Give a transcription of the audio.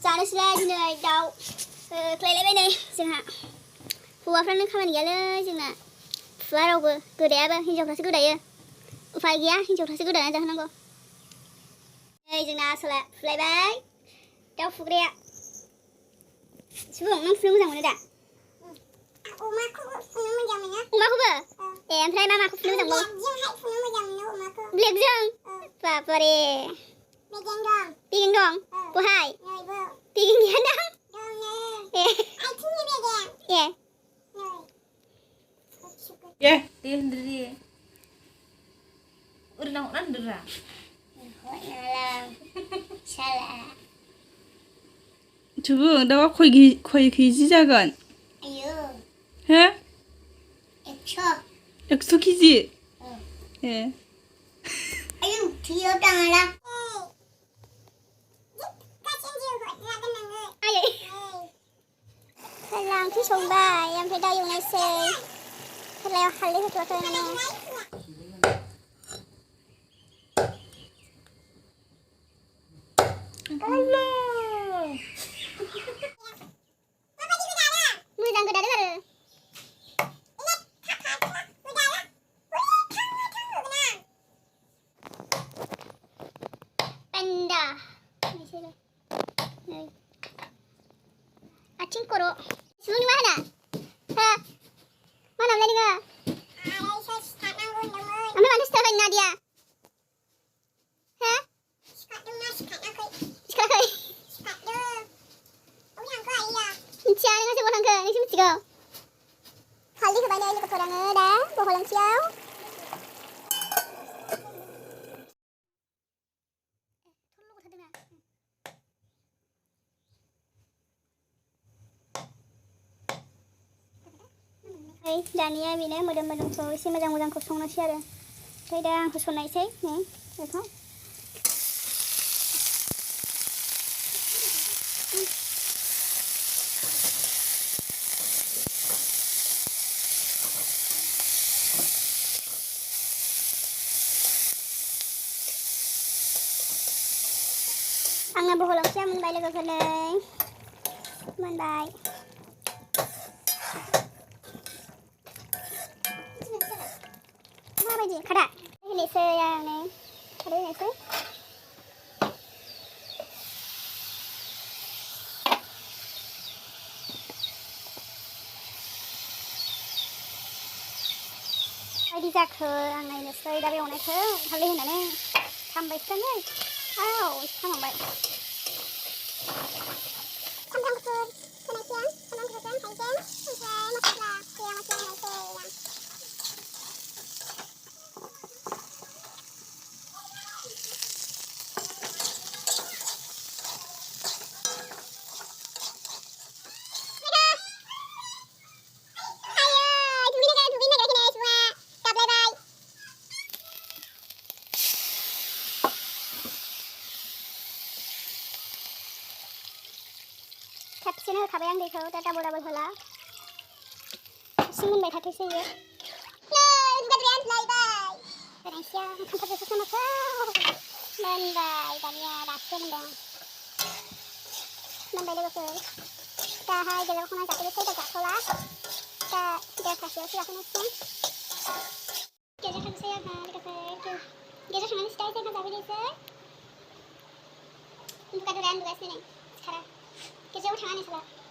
जानोसैलाय दिनै दाउ होख्लायलायबाय नै जोंहा हौवाफ्रानो खामानि गैयालै जोंना फुवा रावबो गोदायाबो हिनजावफ्रासो गोदायो उफाय गैया हिनजावफ्रासो गोदाना जाहोनांगौ नै जोंना आसला फुलायबाय दाउ फुग्राया सुबुं नों फुनो मोजां मोनो दा अमाखौबो फुनो मोजां मोनो अमाखौबो ओमफ्राय मा माखौ फुनो मोजां मोनो ब्लेकजों बाबारे बेगें दं बहाय बेगें गैया दां आथिंनि बेगें dia sendiri udah nangok nandera salah 저거 내가 거의 기지 작은 ayo 해? ekso 기지 예 ayo dia tanganlah kalamdw songbai oमफ्राय दा एवनायसै खालायाव हालदै होथ'वाखै माने मोजां गोदादों आरो panda आथिं खर' सुबुंनि मा होना हो मा नामलाय नोङो ओमफ्राय मानो सिखाराखै नादिया हो सिखाराखै मिथिया नोङो सोबाव थांखो नोंसो मिथिगौ हालदै होबाय नै लोगोफोर आङो दा बहल ओंख्रियाव दानिया बेनो मोदोमखौ एसे मोजांखौ संनोसै आरो ओमफ्राय दा आं होसननायसै नै बेखौ आंना बहल ओंख्रिया मोनबाय लोगोफोर नै मोनबाय माबायदि खादा होनोसै आं नै खादा होनोसै बायदि जाखो आं नायनोसै दा बे एवनायखौ हालदै होनानै खामबायसो नै आव खामबाय सामब्राम गुफुर होनायसै आं सामब्राम गुफुरजों हाइजें ओमफ्राय मस्ला होनोसै खेबसेनो होखाबाय आं दैखौ दा डाबल होला हारसिं मोनबाय थाथोंसै इयो होनायसै आं खामथाबजोबसो खोमाखौ मोनबाय दानिया दासो मोनदों मोनबाय लोगोफोर दाहाय गेजेराव खना जाथोंसै दा जाथ'ला दा देरथासोआवसो जाथ'नोसै गेजेराव थांसै आंहा लोगोफोर गेजेराव थांनानै सिदा जायगा जाफैनोसै उन्दुगासिनो नै सिखारा गेजेराव थाङा नै साला